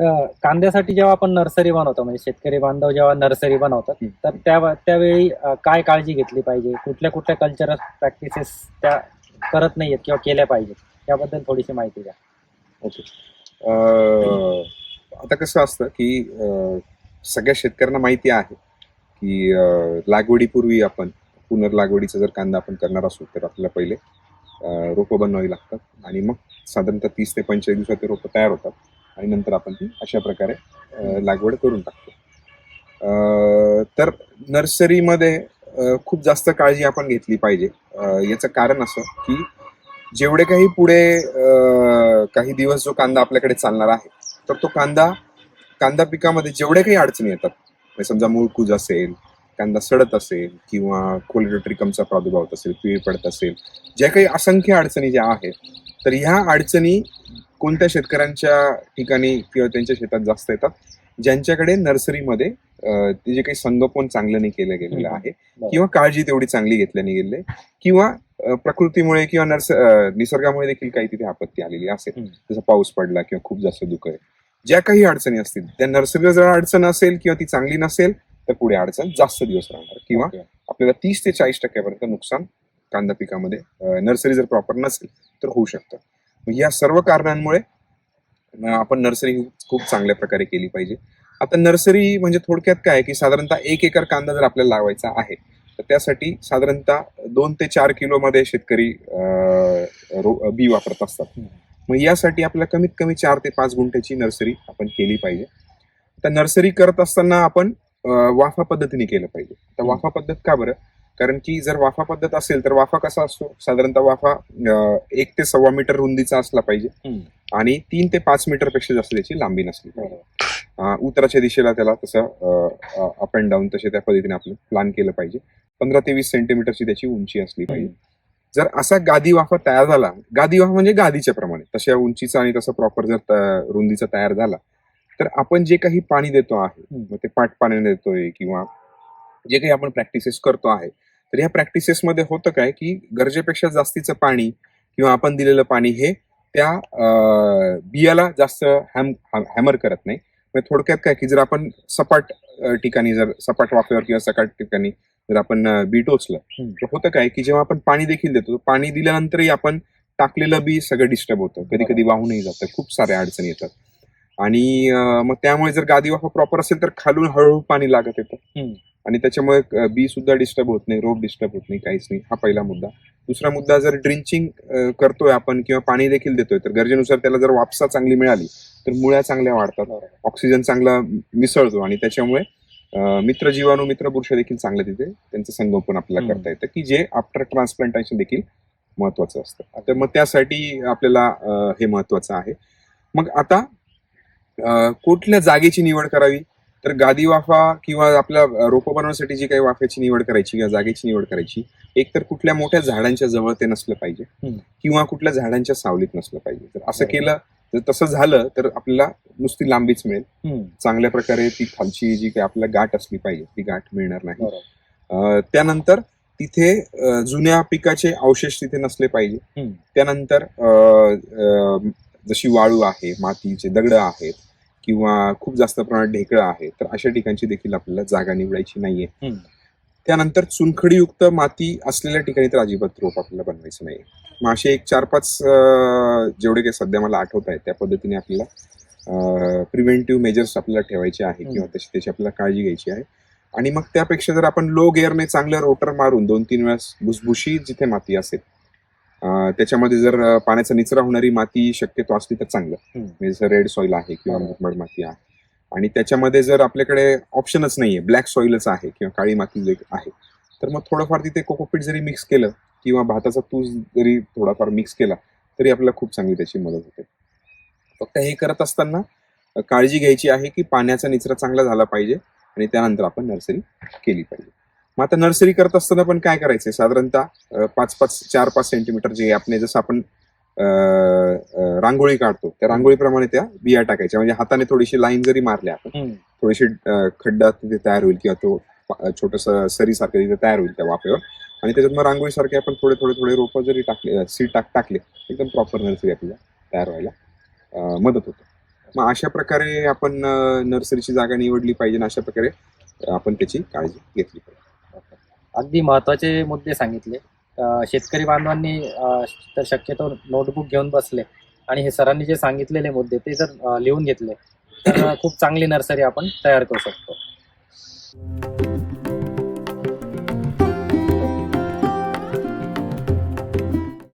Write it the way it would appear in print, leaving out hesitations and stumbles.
कांद्यासाठी जेव्हा आपण नर्सरी बनवतो म्हणजे शेतकरी बांधव जेव्हा नर्सरी बनवतात तर त्यावेळी काय काळजी घेतली पाहिजे, कुठल्या कुठल्या कल्चरल प्रॅक्टिसेस त्या करत नाहीयेत किंवा केल्या पाहिजेत, त्याबद्दल थोडीशी माहिती द्या. ओके. आता कसं असतं की सगळ्या शेतकऱ्यांना माहिती आहे की लागवडीपूर्वी आपण पुनर्लागवडीचा जर कांदा आपण करणार असू तर आपल्याला पहिले रोपं बनवावी लागतात आणि मग साधारणतः 30 ते 45 दिवसात ते रोपं तयार होतात आणि नंतर आपण ती अशा प्रकारे लागवड करून टाकतो. तर नर्सरीमध्ये खूप जास्त काळजी आपण घेतली पाहिजे. याचं कारण असं की जेवढे काही पुढे काही दिवस जो कांदा आपल्याकडे चालणार आहे तर तो कांदा पिकामध्ये जेवढे काही अडचणी येतात, म्हणजे समजा मूळकूज असेल, कांदा सडत असेल किंवा कोलेडोट्रिकमचा प्रादुर्भाव असेल, पिळी पडत असेल, ज्या काही असंख्य अडचणी ज्या आहेत तर ह्या अडचणी कोणत्या शेतकऱ्यांच्या ठिकाणी किंवा त्यांच्या शेतात जास्त येतात, ज्यांच्याकडे नर्सरीमध्ये ते जे काही संगोपन चांगलं नाही केलं गेलेलं आहे किंवा काळजी तेवढी चांगली घेतली नाही गेली किंवा प्रकृतीमुळे किंवा निसर्गामुळे देखील काही तिथे आपत्ती आलेली असेल, जसं पाऊस पडला किंवा खूप जास्त धुकं आहे, ज्या काही अडचणी असतील त्या नर्सरीला जर अडचण असेल किंवा ती चांगली नसेल तर पुढे अडचण जास्त दिवस राहणार किंवा आपल्याला 30 ते 40% नुकसान कांदा पिकामध्ये नर्सरी जर प्रॉपर नसेल तर होऊ शकतं. या सर्व कारणांमुळे आपण नर्सरी खूप चांगल्या प्रकारे केली पाहिजे. आता नर्सरी म्हणजे थोडक्यात काय की साधारणतः 1 एकर कांदा जर आपल्याला लावायचा आहे तर त्यासाठी साधारणतः 2 ते 4 किलो मध्ये शेतकरी बी वापरत असतात. मग यासाठी आपल्याला कमीत कमी 4 ते 5 गुंठ्याची नर्सरी आपण केली पाहिजे. तर नर्सरी करत असताना आपण वाफा पद्धतीने केलं पाहिजे. तर वाफा पद्धत का बरं? कारण की जर वाफा पद्धत असेल तर वाफा कसा असतो, साधारणतः वाफा 1 ते 1.25 मीटर रुंदीचा असला पाहिजे आणि 3 ते 5 मीटर पेक्षा जास्त त्याची लांबी नसली पाहिजे. उत्तराच्या दिशेला त्याला तसं अप अँड डाऊन तसे त्या पद्धतीने आपण प्लॅन केलं पाहिजे. 15 ते 20 सेंटीमीटरची त्याची उंची असली पाहिजे. जर असा गादी वाफा तयार झाला, गादी वाफा म्हणजे गादीच्या प्रमाणे तशा उंचीचा आणि तसं प्रॉपर जर रुंदीचा तयार झाला तर आपण जे काही पाणी देतो आहे, मग ते पाट पाण्याने देतोय किंवा जे काही आपण प्रॅक्टिसेस करतो आहे, तर ह्या प्रॅक्टिसेसमध्ये होतं काय की गरजेपेक्षा जास्तीचं पाणी किंवा आपण दिलेलं पाणी हे त्या बियाला जास्त हॅमर करत नाही. म्हणजे थोडक्यात काय की जर आपण सपाट ठिकाणी जर सपाट वाफेवर किंवा सपाट ठिकाणी जर आपण बी टोचलं तर होतं काय की जेव्हा आपण पाणी देखील देतो, पाणी दिल्यानंतरही आपण टाकलेलं बी सगळं डिस्टर्ब होतं, कधी कधी वाहूनही जातं, खूप साऱ्या अडचणी येतात आणि मग त्यामुळे जर गादी वाफा प्रॉपर असेल तर खालून हळूहळू पाणी लागत येतं आणि त्याच्यामुळे बी सुद्धा डिस्टर्ब होत नाही, रोप डिस्टर्ब होत नाही, काहीच नाही. हा पहिला मुद्दा. दुसरा मुद्दा, जर ड्रिंचिंग करतोय आपण किंवा पाणी देखील देतोय तर गरजेनुसार त्याला जर वापसा चांगली मिळाली तर मुळ्या चांगल्या वाढतात, ऑक्सिजन चांगला मिसळतो आणि त्याच्यामुळे मित्र जीवाणू मित्र बुरशी देखील चांगलं तिथे त्यांचं संगोपन आपल्याला करता येतं की जे आफ्टर ट्रान्सप्लांटेशन देखील महत्वाचं असतं. तर मग त्यासाठी आपल्याला हे महत्वाचं आहे. मग आता कुठल्या जागेची निवड करावी, तर गादी वाफा किंवा आपल्या रोपं बनवण्यासाठी जी काही वाफ्याची निवड करायची किंवा जागेची निवड करायची, एक तर कुठल्या मोठ्या झाडांच्या जवळ ते नसलं पाहिजे किंवा कुठल्या झाडांच्या सावलीत नसलं पाहिजे. तर असं केलं, जर तसं झालं तर आपल्याला नुसती लांबीच मिळेल, चांगल्या प्रकारे ती खालची जी काही आपल्याला गाठ असली पाहिजे ती गाठ मिळणार नाही. त्यानंतर तिथे जुन्या पिकाचे अवशेष तिथे नसले पाहिजे. त्यानंतर जशी वाळू आहे, मातीचे दगड आहेत किंवा खूप जास्त प्रमाणात ढेकळं आहे, तर अशा ठिकाणची देखील आपल्याला जागा निवडायची नाहीये. त्यानंतर चुनखडीयुक्त माती असलेल्या ठिकाणी तर अजिबात रोप आपल्याला बनवायचं नाही. मग असे एक 4-5 जेवढे काही सध्या मला आठवत आहेत त्या पद्धतीने आपल्याला प्रिव्हेंटिव्ह मेजर्स आपल्याला ठेवायचे आहे किंवा त्याची आपल्याला काळजी घ्यायची आहे. आणि मग त्यापेक्षा जर आपण लो गेअरने चांगलं रोटर मारून 2-3 वेळेस भुसभुशी जिथे माती असेल त्याच्यामध्ये जर पाण्याचा निचरा होणारी माती शक्यतो असली तर चांगलं, म्हणजे जसं रेड सॉइल आहे किंवा मुरमाड माती आहे आणि त्याच्यामध्ये जर आपल्याकडे ऑप्शनच नाहीये, ब्लॅक सॉइलच आहे किंवा काळी माती आहे, तर मग थोडंफार तिथे कोकोपीट जरी मिक्स केलं किंवा भाताचा तूस जरी थोडाफार मिक्स केला तरी आपल्याला खूप चांगली त्याची मदत होते. फक्त हे करत असताना काळजी घ्यायची आहे की पाण्याचा निचरा चांगला झाला पाहिजे आणि त्यानंतर आपण नर्सरी केली पाहिजे. मग आता नर्सरी करत असताना पण काय करायचंय, साधारणतः 4-5 सेंटीमीटर जे आपण जसं आपण रांगोळी काढतो त्या रांगोळीप्रमाणे त्या बिया टाकायच्या, म्हणजे हाताने थोडीशी लाईन जरी मारल्या आपण थोडीशी खड्डा तिथे तयार होईल किंवा तो छोटस सरीसारखं तिथे तयार होईल त्या वाफेवर आणि त्याच्यात मग रांगोळीसारखे आपण थोडे थोडे थोडे रोपं जरी टाकले, सीड टाकले एकदम प्रॉपर नर्सरी आपल्याला तयार व्हायला मदत होते. मग अशा प्रकारे आपण नर्सरीची जागा निवडली पाहिजे आणि अशा प्रकारे आपण त्याची काळजी घेतली पाहिजे. अगदी महत्वाचे मुद्दे सांगितले. शेतकरी बांधवांनी तर शक्यतो नोटबुक घेऊन बसले आणि हे सरांनी जे सांगितलेले मुद्दे ते जर लिहून घेतले तर खूप चांगली नर्सरी आपण तयार करू शकतो.